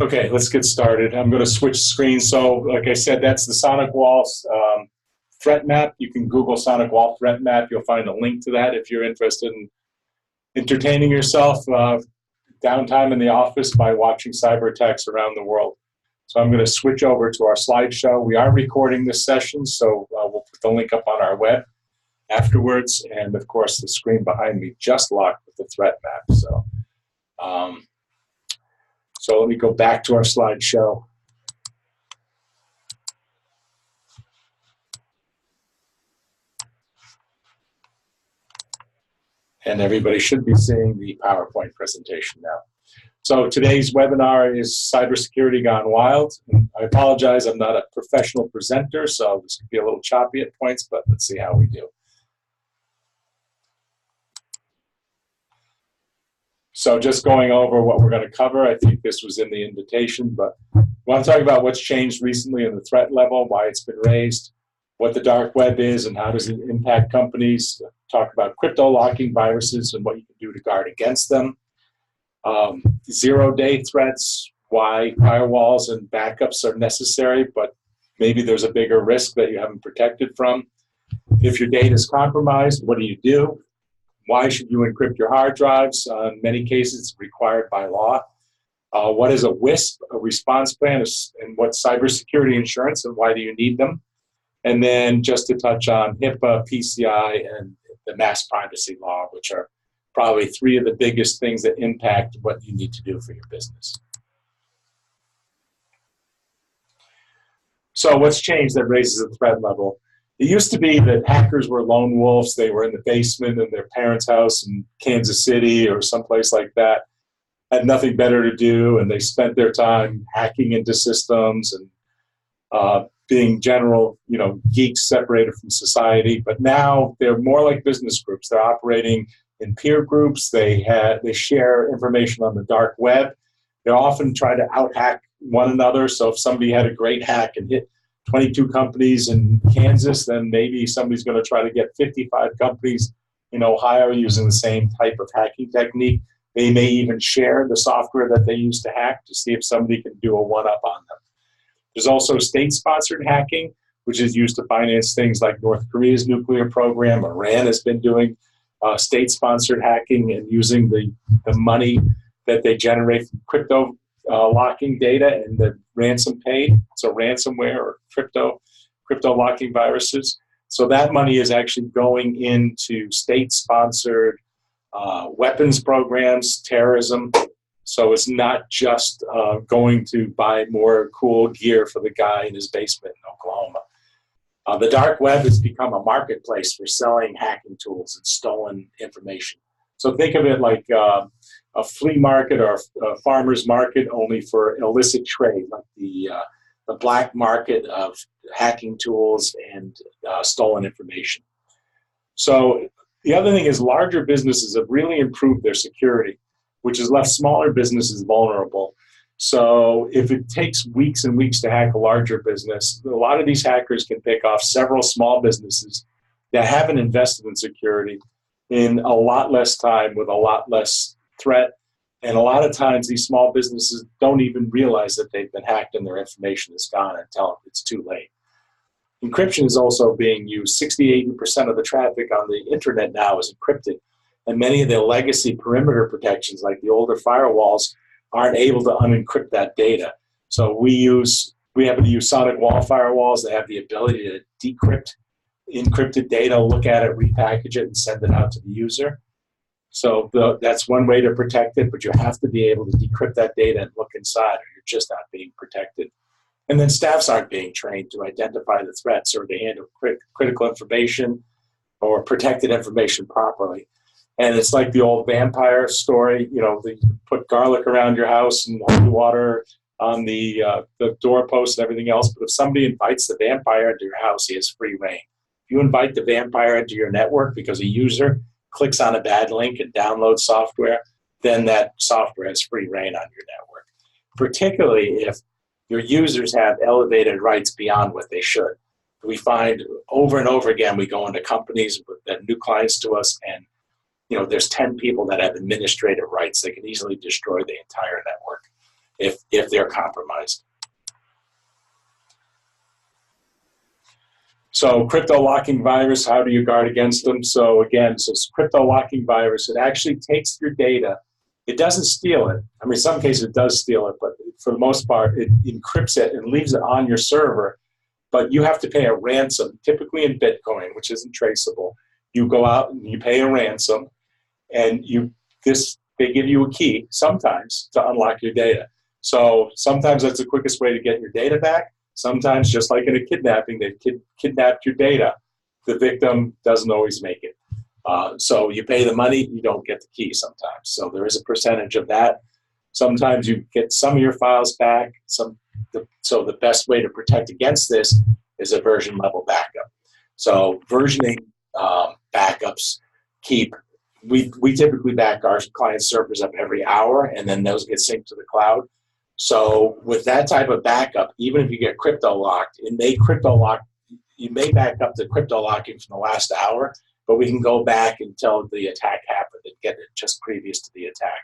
Okay, let's get started. I'm going to switch screens. So, like I said, that's the Sonic Wall threat map. You can Google Sonic Wall threat map. You'll find a link to that if you're interested in entertaining yourself downtime in the office by watching cyber attacks around the world. So I'm going to switch over to our slideshow. We are recording this session, so we'll put the link up on our web afterwards. And of course, the screen behind me just locked with the threat map. So let me go back to our slideshow. And everybody should be seeing the PowerPoint presentation now. So today's webinar is Cybersecurity Gone Wild. And I apologize, I'm not a professional presenter, so this could be a little choppy at points, but let's see how we do. So just going over what we're going to cover, I think this was in the invitation, but I want to talk about what's changed recently in the threat level, why it's been raised, what the dark web is and how does it impact companies, talk about crypto locking viruses and what you can do to guard against them, zero-day threats, why firewalls and backups are necessary, but maybe there's a bigger risk that you haven't protected from. If your data is compromised, what do you do? Why should you encrypt your hard drives? In many cases, it's required by law. What is a WISP, a response plan, and what's cybersecurity insurance, and why do you need them? And then just to touch on HIPAA, PCI, and the mass privacy law, which are probably three of the biggest things that impact what you need to do for your business. So what's changed that raises the threat level? It used to be that hackers were lone wolves. They were in the basement in their parents' house in Kansas City or someplace like that, had nothing better to do, and they spent their time hacking into systems and being general, geeks separated from society. But now they're more like business groups. They're operating in peer groups. They share information on the dark web. They often try to out-hack one another. So if somebody had a great hack and hit 22 companies in Kansas, then maybe somebody's going to try to get 55 companies in Ohio using the same type of hacking technique. They may even share the software that they use to hack to see if somebody can do a one-up on them. There's also state-sponsored hacking, which is used to finance things like North Korea's nuclear program. Iran has been doing state-sponsored hacking and using the money that they generate from crypto locking data and the ransom paid, so ransomware or crypto locking viruses. So that money is actually going into state-sponsored weapons programs, terrorism. So it's not just going to buy more cool gear for the guy in his basement in Oklahoma. The dark web has become a marketplace for selling hacking tools and stolen information. So think of it like a flea market or a farmer's market, only for illicit trade, like the black market of hacking tools and stolen information. So the other thing is larger businesses have really improved their security, which has left smaller businesses vulnerable. So if it takes weeks and weeks to hack a larger business, a lot of these hackers can pick off several small businesses that haven't invested in security in a lot less time with a lot less threat. And a lot of times these small businesses don't even realize that they've been hacked and their information is gone until it's too late. Encryption is also being used. 60–80% of the traffic on the internet now is encrypted. And many of the legacy perimeter protections, like the older firewalls, aren't able to unencrypt that data. So we happen to use Sonic Wall firewalls that have the ability to decrypt encrypted data, look at it, repackage it, and send it out to the user. So that's one way to protect it, but you have to be able to decrypt that data and look inside, or you're just not being protected. And then staffs aren't being trained to identify the threats or to handle critical information or protected information properly. And it's like the old vampire story, they put garlic around your house and holy water on the doorpost and everything else. But if somebody invites the vampire into your house, he has free reign. If you invite the vampire into your network because a user clicks on a bad link and downloads software, then that software has free reign on your network, particularly if your users have elevated rights beyond what they should. We find over and over again, we go into companies that new clients to us, and there's 10 people that have administrative rights. They can easily destroy the entire network. if they're compromised. So crypto locking virus, how do you guard against them? So again, so crypto locking virus, it actually takes your data. It doesn't steal it. I mean, in some cases it does steal it, but for the most part, it encrypts it and leaves it on your server. But you have to pay a ransom, typically in Bitcoin, which isn't traceable. You go out and you pay a ransom, and they give you a key sometimes to unlock your data. So sometimes that's the quickest way to get your data back. Sometimes, just like in a kidnapping, they've kidnapped your data. The victim doesn't always make it. So you pay the money, you don't get the key sometimes. So there is a percentage of that. Sometimes you get some of your files back. So the best way to protect against this is a version level backup. So versioning backups we typically back our client servers up every hour, and then those get synced to the cloud. So with that type of backup, even if you get crypto locked, you may back up the crypto locking from the last hour, but we can go back until the attack happened and get it just previous to the attack.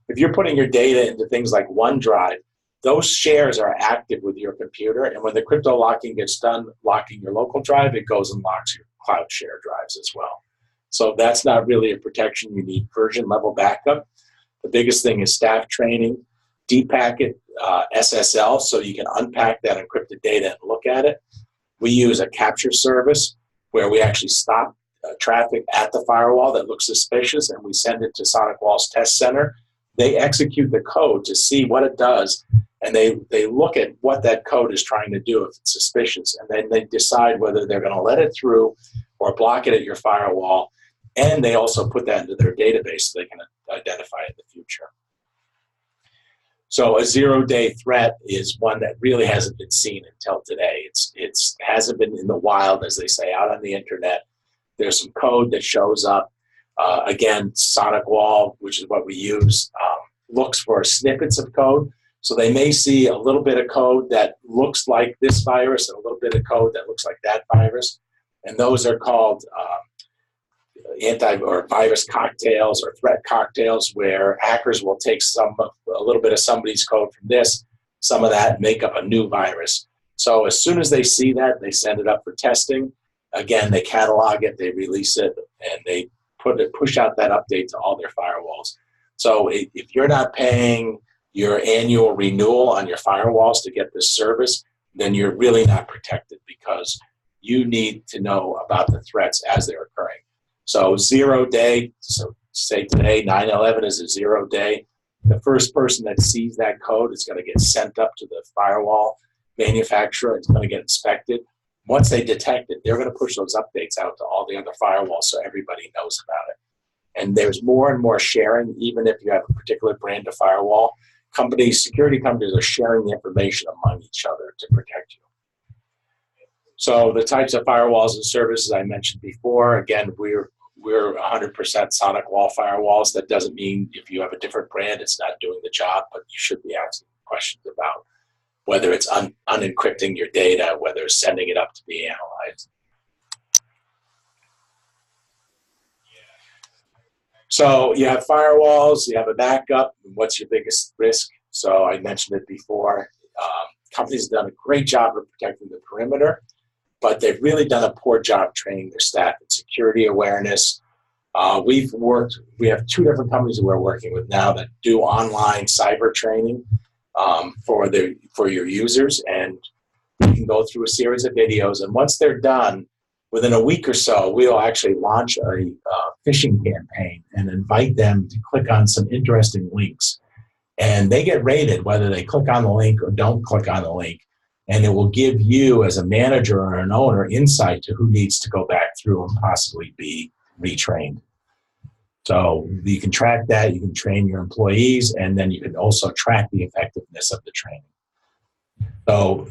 If you're putting your data into things like OneDrive, those shares are active with your computer, and when the crypto locking gets done, locking your local drive, it goes and locks your cloud share drives as well. So that's not really a protection. You need version level backup. The biggest thing is staff training, deep packet SSL, so you can unpack that encrypted data and look at it. We use a capture service where we actually stop traffic at the firewall that looks suspicious, and we send it to SonicWall's test center. They execute the code to see what it does, and they look at what that code is trying to do if it's suspicious, and then they decide whether they're going to let it through or block it at your firewall, and they also put that into their database so they can identify it in the future. So a zero-day threat is one that really hasn't been seen until today. It hasn't been in the wild, as they say, out on the internet. There's some code that shows up. Again, SonicWall, which is what we use, looks for snippets of code. So they may see a little bit of code that looks like this virus and a little bit of code that looks like that virus. And those are called virus cocktails or threat cocktails, where hackers will take a little bit of somebody's code from this, some of that, make up a new virus. So as soon as they see that, they send it up for testing. Again, they catalog it, they release it, and they push out that update to all their firewalls. So if you're not paying your annual renewal on your firewalls to get this service, then you're really not protected, because you need to know about the threats as they're occurring. So 0 day, so say today 9/11 is a 0 day. The first person that sees that code is going to get sent up to the firewall manufacturer. It's going to get inspected. Once they detect it, they're going to push those updates out to all the other firewalls so everybody knows about it. And there's more and more sharing, even if you have a particular brand of firewall. Security companies are sharing the information among each other to protect you. So the types of firewalls and services I mentioned before, again, we're 100% SonicWall firewalls. That doesn't mean if you have a different brand, it's not doing the job, but you should be asking questions about whether it's unencrypting your data, whether it's sending it up to be analyzed. So you have firewalls, you have a backup. What's your biggest risk? So I mentioned it before. Companies have done a great job of protecting the perimeter, but they've really done a poor job training their staff in security awareness. We have 2 different companies that we're working with now that do online cyber training for your users, and you can go through a series of videos, and once they're done, within a week or so, we'll actually launch a phishing campaign and invite them to click on some interesting links. And they get rated whether they click on the link or don't click on the link. And it will give you, as a manager or an owner, insight to who needs to go back through and possibly be retrained. So you can track that, you can train your employees, and then you can also track the effectiveness of the training. So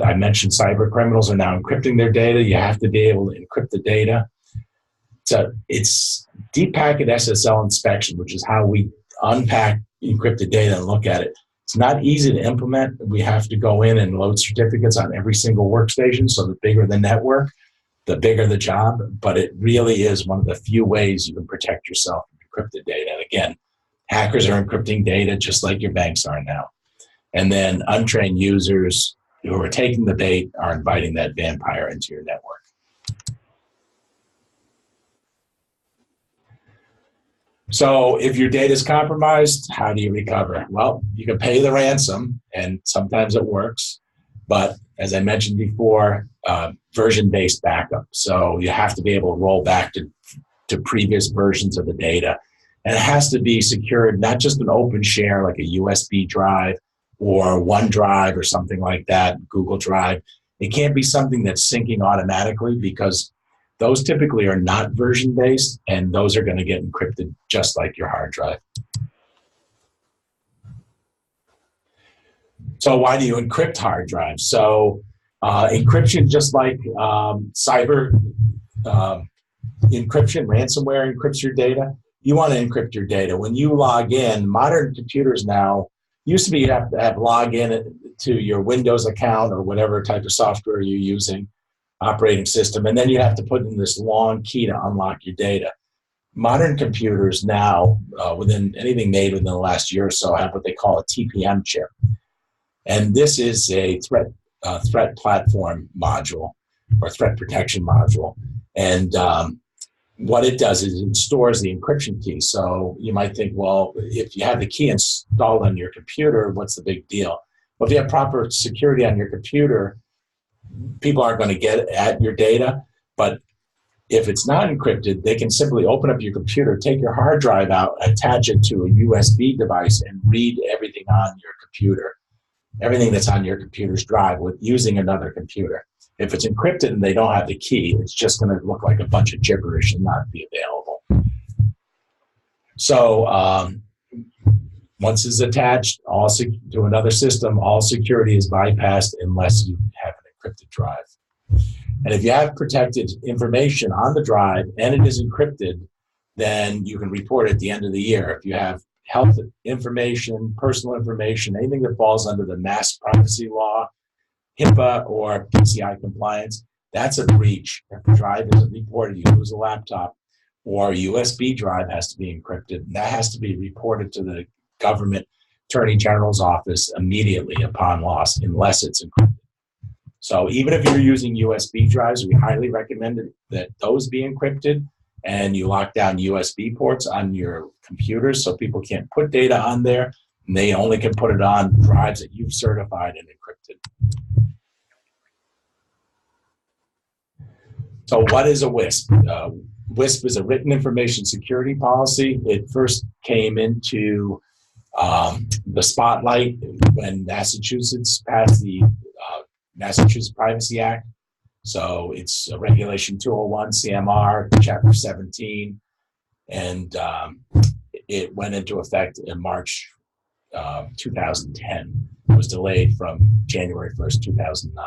I mentioned cyber criminals are now encrypting their data. You have to be able to encrypt the data. So it's deep packet SSL inspection, which is how we unpack encrypted data and look at it. It's not easy to implement. We have to go in and load certificates on every single workstation. So the bigger the network, the bigger the job. But it really is one of the few ways you can protect yourself from encrypted data. And again, hackers are encrypting data just like your banks are now. And then untrained users who are taking the bait are inviting that vampire into your network. So if your data is compromised, how do you recover? Well, you can pay the ransom, and sometimes it works. But as I mentioned before, version-based backup. So you have to be able to roll back to previous versions of the data. And it has to be secured, not just an open share like a USB drive or OneDrive or something like that, Google Drive. It can't be something that's syncing automatically, because those typically are not version-based, and those are going to get encrypted just like your hard drive. So why do you encrypt hard drives? So encryption, just like cyber encryption, ransomware encrypts your data. You want to encrypt your data. When you log in, modern computers now, used to be you have to have login to your Windows account or whatever type of software you're using, operating system, and then you have to put in this long key to unlock your data. Modern computers now, within anything made within the last year or so, have what they call a TPM chip. And this is a threat platform module or threat protection module. And what it does is it stores the encryption key. So you might think, well, if you have the key installed on your computer, what's the big deal? Well, if you have proper security on your computer, people aren't going to get at your data. But if it's not encrypted, they can simply open up your computer, take your hard drive out, attach it to a USB device, and read everything on your computer, everything that's on your computer's drive, with using another computer. If it's encrypted and they don't have the key, it's just going to look like a bunch of gibberish and not be available. So once it's attached to another system, all security is bypassed unless you have an encrypted drive. And if you have protected information on the drive and it is encrypted, then you can report it at the end of the year. If you have health information, personal information, anything that falls under the mass privacy law, HIPAA, or PCI compliance, that's a breach. If the drive isn't reported, you lose a laptop, or a USB drive has to be encrypted, and that has to be reported to the government attorney general's office immediately upon loss, unless it's encrypted. So even if you're using USB drives, we highly recommend that those be encrypted, and you lock down USB ports on your computers so people can't put data on there, and they only can put it on drives that you've certified and encrypted. So what is a WISP? WISP is a written information security policy. It first came into the spotlight when Massachusetts passed the Massachusetts Privacy Act. So it's Regulation 201 CMR, Chapter 17, and it went into effect in March 2010. It was delayed from January 1st, 2009.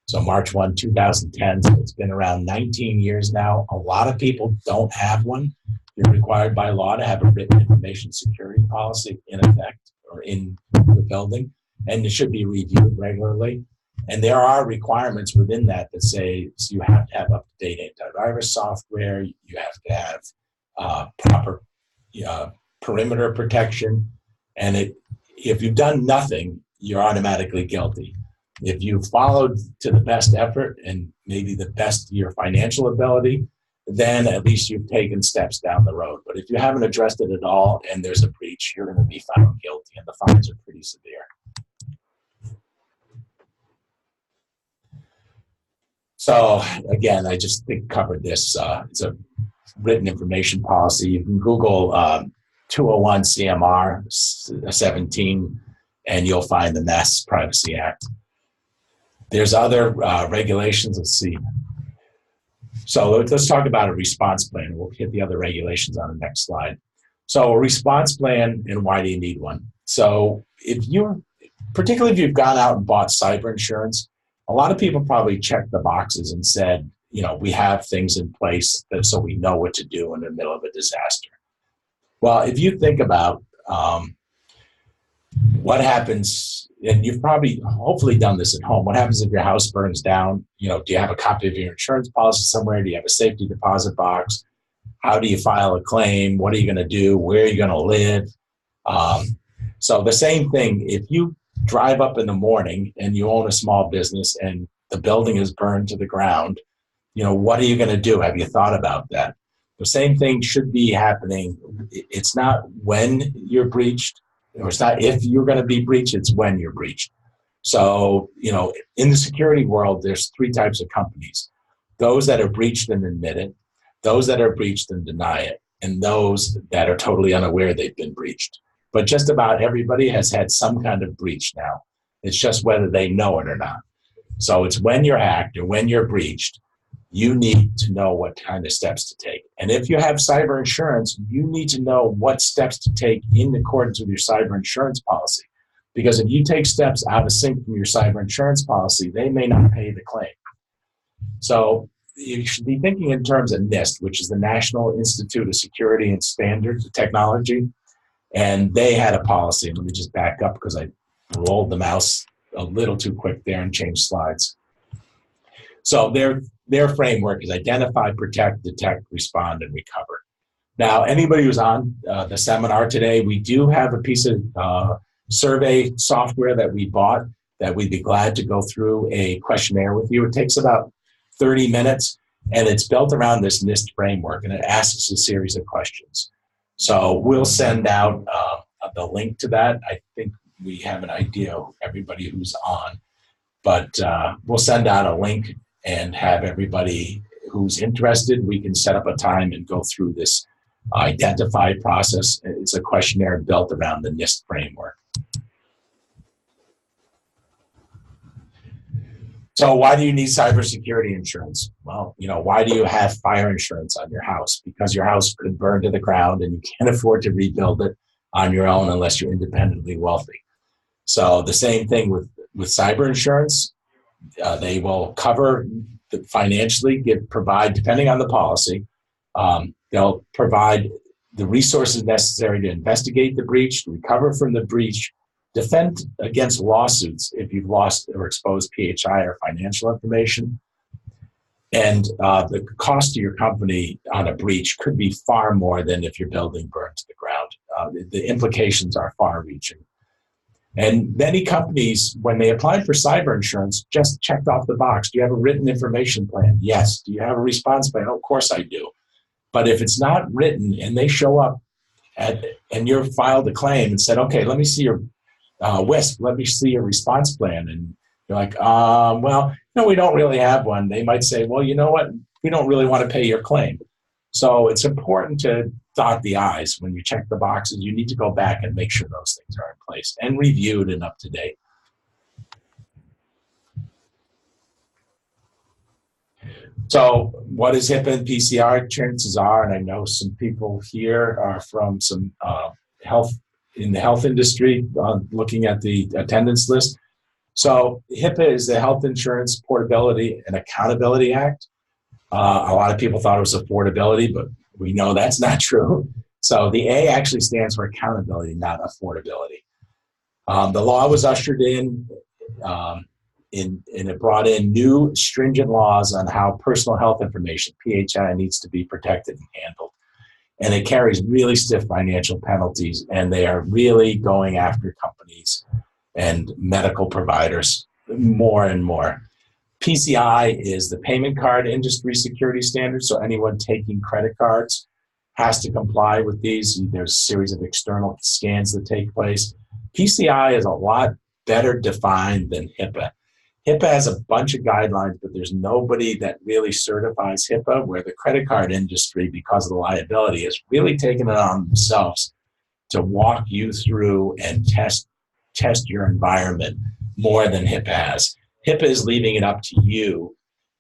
So March 1, 2010, so it's been around 19 years now. A lot of people don't have one. You're required by law to have a written information security policy in effect or in the building, and it should be reviewed regularly. And there are requirements within that say so you have to have up-to-date antivirus software, you have to have proper perimeter protection, and if you've done nothing, you're automatically guilty. If you followed to the best effort and maybe the best of your financial ability, then at least you've taken steps down the road. But if you haven't addressed it at all and there's a breach, you're going to be found guilty, and the fines are pretty severe. So again, I just think covered this. It's a written information policy. You can Google 201 CMR 17, and you'll find the Mass Privacy Act. There's other regulations. Let's see. So let's talk about a response plan. We'll hit the other regulations on the next slide. So a response plan, and why do you need one? So particularly if you've gone out and bought cyber insurance, a lot of people probably checked the boxes and said, we have things in place so we know what to do in the middle of a disaster. Well, if you think about what happens, and you've probably hopefully done this at home, what happens if your house burns down? Do you have a copy of your insurance policy somewhere? Do you have a safety deposit box? How do you file a claim? What are you going to do? Where are you going to live? So the same thing, if you drive up in the morning and you own a small business and the building is burned to the ground, what are you going to do? Have you thought about that? The same thing should be happening. It's not when you're breached, or it's not if you're going to be breached, it's when you're breached. So, in the security world, there's three types of companies: those that are breached and admit it, those that are breached and deny it, and those that are totally unaware they've been breached. But just about everybody has had some kind of breach now. It's just whether they know it or not. So it's when you're hacked or when you're breached, you need to know what kind of steps to take. And if you have cyber insurance, you need to know what steps to take in accordance with your cyber insurance policy. Because if you take steps out of sync from your cyber insurance policy, they may not pay the claim. So you should be thinking in terms of NIST, which is the National Institute of Security and Standards Technology. And they had a policy. Let me just back up because I rolled the mouse a little too quick there and changed slides. So their framework is identify, protect, detect, respond, and recover. Now, anybody who's on the seminar today, we do have a piece of survey software that we bought that we'd be glad to go through a questionnaire with you. It takes about 30 minutes, and it's built around this NIST framework, and it asks a series of questions. So we'll send out the link to that. I think we have an idea of everybody who's on, but we'll send out a link and have everybody who's interested. We can set up a time and go through this identify process. It's a questionnaire built around the NIST framework. So why do you need cybersecurity insurance? Well, why do you have fire insurance on your house? Because your house could burn to the ground and you can't afford to rebuild it on your own unless you're independently wealthy. So the same thing with cyber insurance. They will cover financially, provide, depending on the policy, they'll provide the resources necessary to investigate the breach, recover from the breach, defend against lawsuits if you've lost or exposed PHI or financial information. And the cost to your company on a breach could be far more than if your building burned to the ground. The implications are far-reaching. And many companies, when they applied for cyber insurance, just checked off the box. Do you have a written information plan? Yes. Do you have a response plan? Oh, of course I do. But if it's not written and they show up and you've filed a claim and said, okay, let me see your WISP, let me see your response plan. And you're like, well, we don't really have one. They might say, well, you know what? We don't really want to pay your claim. So it's important to dot the I's. When you check the boxes, you need to go back and make sure those things are in place and reviewed and up to date. So what is HIPAA and PCR? Chances are, and I know some people here are from some in the health industry, looking at the attendance list. So HIPAA is the Health Insurance Portability and Accountability Act. A lot of people thought it was affordability, but we know that's not true. So the A actually stands for accountability, not affordability. The law was ushered in, and it brought in new stringent laws on how personal health information, PHI, needs to be protected and handled. And it carries really stiff financial penalties, and they are really going after companies and medical providers more and more. PCI is the payment card industry security standard, so anyone taking credit cards has to comply with these. There's a series of external scans that take place. PCI is a lot better defined than HIPAA. HIPAA has a bunch of guidelines, but there's nobody that really certifies HIPAA, where the credit card industry, because of the liability, has really taken it on themselves to walk you through and test your environment more than HIPAA has. HIPAA is leaving it up to you,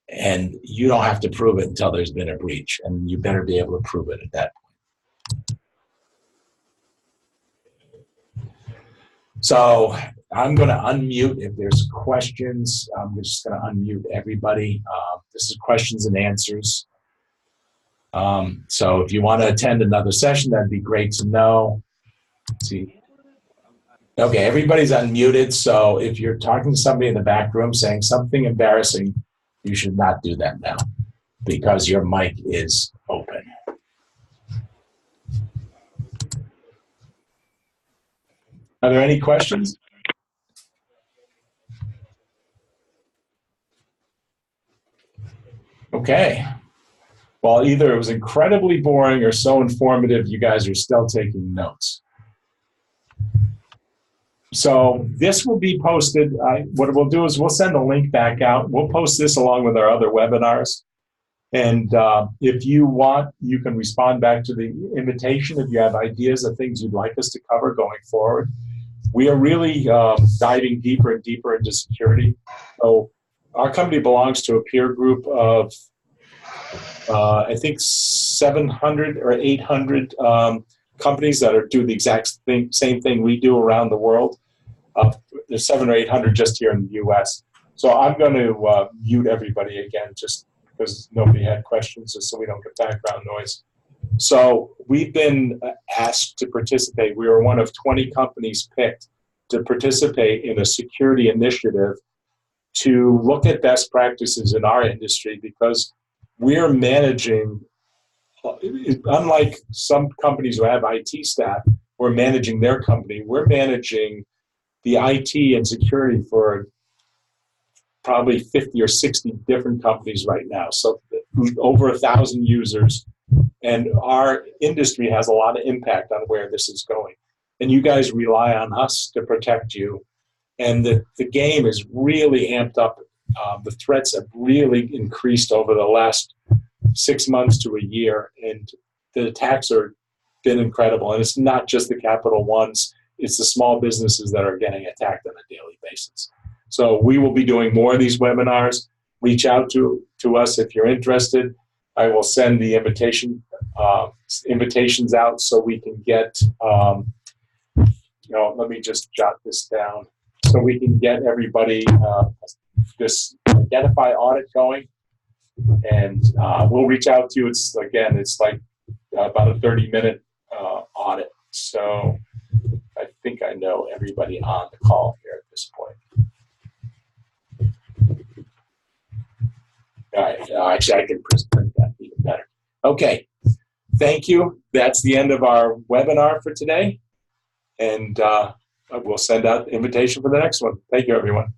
and you don't have to prove it until there's been a breach, and you better be able to prove it at that point. So I'm going to unmute if there's questions. I'm just going to unmute everybody. This is questions and answers. So if you want to attend another session, that'd be great to know. Let's see. Okay, everybody's unmuted. So if you're talking to somebody in the back room saying something embarrassing, you should not do that now because your mic is open. Are there any questions? Okay. Well, either it was incredibly boring or so informative, you guys are still taking notes. So this will be posted. What we'll do is we'll send a link back out. We'll post this along with our other webinars. And if you want, you can respond back to the invitation if you have ideas of things you'd like us to cover going forward. We are really diving deeper and deeper into security. So our company belongs to a peer group of, I think, 700 or 800 companies that do the exact same thing we do around the world. There's 700 or 800 just here in the U.S. So I'm going to mute everybody again just because nobody had questions, just so we don't get background noise. So we've been asked to participate. We were one of 20 companies picked to participate in a security initiative to look at best practices in our industry, because we're managing, unlike some companies who have IT staff, we're managing their company. We're managing the IT and security for probably 50 or 60 different companies right now. So over 1,000 users. And our industry has a lot of impact on where this is going. And you guys rely on us to protect you. And the game is really amped up. The threats have really increased over the last 6 months to a year. And the attacks have been incredible. And it's not just the Capital Ones. It's the small businesses that are getting attacked on a daily basis. So we will be doing more of these webinars. Reach out to us if you're interested. I will send the invitations out so we can get, let me just jot this down, so we can get everybody this Identify audit going. And we'll reach out to you. It's like about a 30-minute audit. So I think I know everybody on the call here at this point. All right. Actually, I can present that even better. Okay. Thank you. That's the end of our webinar for today. And we'll send out the invitation for the next one. Thank you, everyone.